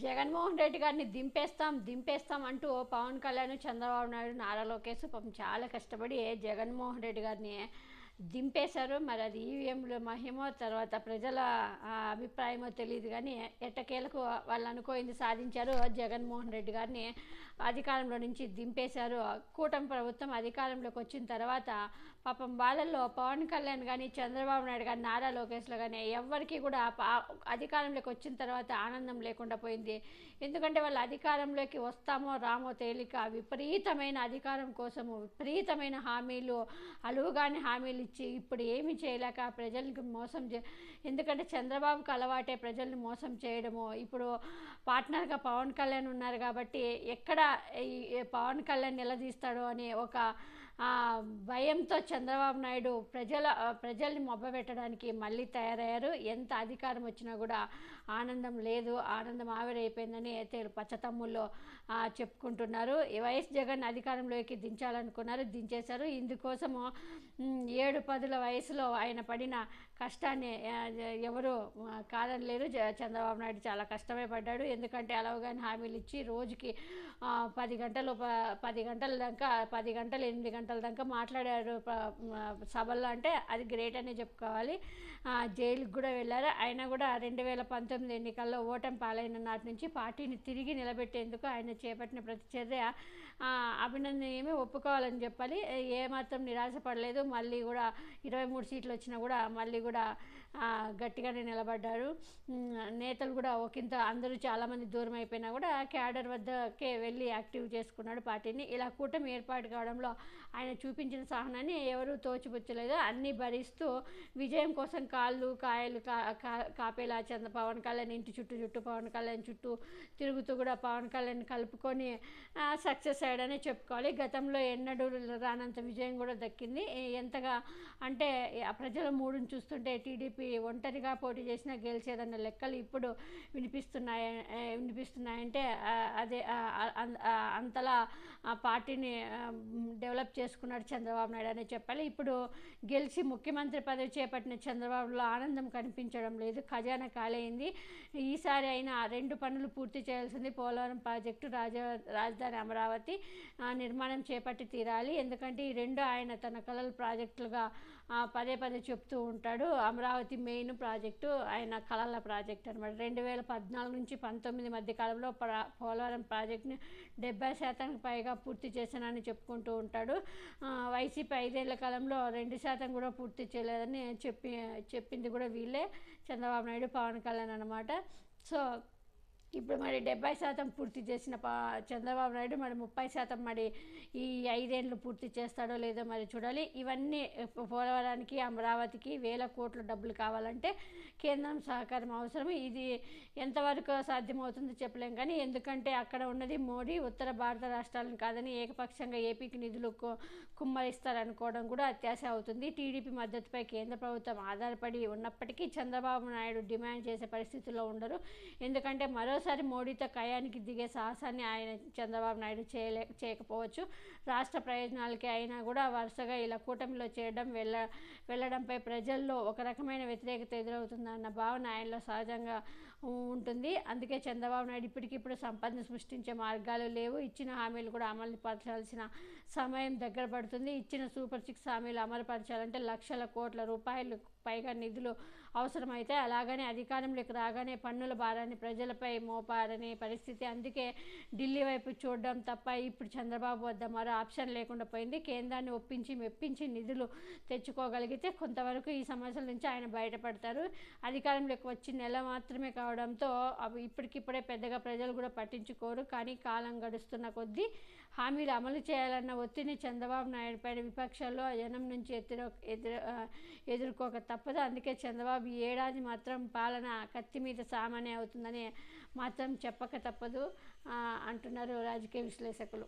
జగన్మోహన్ రెడ్డి గారిని దింపేస్తాం దింపేస్తాం అంటూ పవన్ కళ్యాణ్, చంద్రబాబు నాయుడు, నారా లోకేష్ పాపం చాలా కష్టపడి జగన్మోహన్ రెడ్డి గారిని దింపేశారు. మరి అది ఈవీఎంల మహిమో తర్వాత ప్రజల అభిప్రాయమో తెలియదు కానీ ఎట్టకేలకు వాళ్ళు అనుకోయింది సాధించారు. జగన్మోహన్ రెడ్డి గారిని అధికారంలో నుంచి దింపేశారు. కూటమి ప్రభుత్వం అధికారంలోకి వచ్చిన తర్వాత పాపం వాళ్ళల్లో పవన్ కళ్యాణ్ కానీ, చంద్రబాబు నాయుడు కానీ, నారా లోకేష్లో కానీ ఎవరికి కూడా అధికారంలోకి వచ్చిన తర్వాత ఆనందం లేకుండా పోయింది. ఎందుకంటే వాళ్ళు అధికారంలోకి వస్తామో రామో తేలిక, విపరీతమైన అధికారం కోసము విపరీతమైన హామీలు, అలువుగాని హామీలు ఇచ్చి ఇప్పుడు ఏమి చేయలేక ప్రజలకు మోసం ఎందుకంటే చంద్రబాబుకు అలవాటే ప్రజల్ని మోసం చేయడము. ఇప్పుడు పార్ట్నర్గా పవన్ కళ్యాణ్ ఉన్నారు కాబట్టి ఎక్కడ ఈ పవన్ కళ్యాణ్ నిలదీస్తాడో అని ఒక భయంతో చంద్రబాబు నాయుడు ప్రజల్ని మొబ్బబెట్టడానికి మళ్ళీ తయారయ్యారు. ఎంత అధికారం వచ్చినా కూడా ఆనందం లేదు, ఆనందం ఆవిరైపోయిందని పచ్చతమ్ముల్లో చెప్పుకుంటున్నారు. వైఎస్ జగన్ అధికారంలోకి దించాలనుకున్నారు, దించేశారు. ఇందుకోసము 7-10 వయసులో ఆయన పడిన కష్టాన్ని ఎవరు కాదనలేరు. చంద్రబాబు నాయుడు చాలా కష్టమే పడ్డాడు. ఎందుకంటే అలవగానే హామీలు ఇచ్చి రోజుకి 10 గంటలు 8 గంటల దాకా మాట్లాడారు సభల్లో. అంటే అది గ్రేట్ అనే చెప్పుకోవాలి. జైలుకి కూడా వెళ్ళారు. అయినా కూడా 2019 ఎన్నికల్లో ఓటమి పాలైన నాటి నుంచి పార్టీని తిరిగి నిలబెట్టేందుకు ఆయన చేపట్టిన ప్రతి చర్య అభినందనీయమే, ఒప్పుకోవాలని చెప్పాలి. ఏమాత్రం నిరాశపడలేదు. మళ్ళీ కూడా 23 సీట్లు వచ్చినా కూడా మళ్ళీ కూడా గట్టిగానే నిలబడ్డారు. నేతలు కూడా ఒకంత అందరూ చాలామంది దూరం అయిపోయినా కూడా క్యాడర్ వద్దకే వెళ్ళి యాక్టివ్ చేసుకున్నాడు పార్టీని. ఇలా కూటమి ఏర్పాటు కావడంలో ఆయన చూపించిన సహనాన్ని ఎవరూ తోచిపుచ్చలేదు. అన్నీ భరిస్తూ విజయం కోసం కాళ్ళు కాయలు కాపేలా పవన్ కళ్యాణ్ ఇంటి చుట్టూ పవన్ కళ్యాణ్ చుట్టూ తిరుగుతూ కూడా పవన్ కళ్యాణ్ కలుపుకొని సక్సెస్ అయ్యాడనే చెప్పుకోవాలి. గతంలో ఎన్నడూ రానంత విజయం కూడా దక్కింది. ఎంతగా అంటే ఆ ప్రజల మూడుని చూస్తుంటే టీడీపీ ఒంటరిగా పోటీ చేసినా గెలిచేదన్న లెక్కలు ఇప్పుడు వినిపిస్తున్నాయంటే అదే అంతలా ఆ పార్టీని డెవలప్ చేసుకున్నాడు చంద్రబాబు నాయుడు అనే చెప్పాలి. ఇప్పుడు గెలిచి ముఖ్యమంత్రి పదవి చేపట్టిన చంద్రబాబులో ఆనందం కనిపించడం లేదు. ఖజానా ఖాళీ. ఈసారి అయినా 2 పనులు పూర్తి చేయాల్సింది. పోలవరం ప్రాజెక్టు, రాజధాని అమరావతి నిర్మాణం చేపట్టి తీరాలి. ఎందుకంటే ఈ 2 ఆయన తన కలల ప్రాజెక్టులుగా పదే చెప్తూ ఉంటాడు. అమరావతి మెయిన్ ప్రాజెక్టు ఆయన కలల ప్రాజెక్ట్ అనమాట. 2014 నుంచి 19 మధ్య కాలంలో పోలవరం ప్రాజెక్టుని 70% పైగా పూర్తి చేశానని చెప్పుకుంటూ ఉంటాడు. వైసీపీ 5 ఏళ్ల కాలంలో 2% కూడా పూర్తి చేయలేదని చెప్పింది కూడా వీళ్ళే, చంద్రబాబు నాయుడు, పవన్ కళ్యాణ్ అనమాట. సో ఇప్పుడు మరి 70% పూర్తి చేసిన చంద్రబాబు నాయుడు మరి 30% మరి ఈ 5 ఏళ్ళు పూర్తి చేస్తాడో లేదో మరి చూడాలి. ఇవన్నీ పోలవరానికి, అమరావతికి వేల కోట్ల డబ్బులు కావాలంటే కేంద్రం సహకారం అవసరం. ఇది ఎంతవరకు సాధ్యమవుతుందో చెప్పలేం కానీ, ఎందుకంటే అక్కడ ఉన్నది మోడీ, ఉత్తర భారత రాష్ట్రాలను కాదని ఏకపక్షంగా ఏపీకి నిధులు కుమ్మరిస్తారనుకోవడం కూడా అత్యాశ అవుతుంది. టీడీపీ మద్దతుపై కేంద్ర ప్రభుత్వం ఆధారపడి ఉన్నప్పటికీ చంద్రబాబు నాయుడు డిమాండ్ చేసే పరిస్థితుల్లో ఉండరు. ఎందుకంటే మరోసారి మోడీతో కయానికి దిగే సాహసాన్ని ఆయన చంద్రబాబు నాయుడు చేయకపోవచ్చు. రాష్ట్ర ప్రయోజనాలకి అయినా కూడా వరుసగా ఇలా కూటమిలో చేయడం వెళ్ళడంపై ప్రజల్లో ఒక రకమైన వ్యతిరేకత ఎదురవుతుందన్న భావన ఆయనలో సహజంగా ఉంటుంది. అందుకే చంద్రబాబు నాయుడు ఇప్పటికిప్పుడు సంపదను సృష్టించే మార్గాలు లేవు. ఇచ్చిన హామీలు కూడా అమలు పరచాల్సిన సమయం దగ్గర పడుతుంది. ఇచ్చిన సూపర్ 6 హామీలు అమలు పరచాలంటే లక్షల కోట్ల రూపాయలు పైగా నిధులు అవసరమైతే. అలాగనే అధికారంలోకి రాగానే పన్నుల భారాన్ని ప్రజలపై మోపారనే పరిస్థితి. అందుకే ఢిల్లీ వైపు చూడడం తప్ప ఇప్పుడు చంద్రబాబు వద్ద మరో ఆప్షన్ లేకుండా పోయింది. కేంద్రాన్ని మెప్పించి నిధులు తెచ్చుకోగలిగితే కొంతవరకు ఈ సమస్యల నుంచి ఆయన బయటపడతారు. అధికారంలోకి వచ్చి నెల మాత్రమే కావడంతో ఇప్పటికిప్పుడే పెద్దగా ప్రజలు కూడా పట్టించుకోరు. కానీ కాలం గడుస్తున్న కొద్దీ హామీలు అమలు చేయాలన్న ఒత్తిడిని చంద్రబాబు నాయుడు పైన విపక్షాల్లో జనం నుంచి ఎదుర్కోక తప్పదు. అందుకే చంద్రబాబు ఈ ఏడాది మాత్రం పాలన కత్తి మీద సామాన్య అవుతుందని మాత్రం చెప్పక తప్పదు అంటున్నారు రాజకీయ విశ్లేషకులు.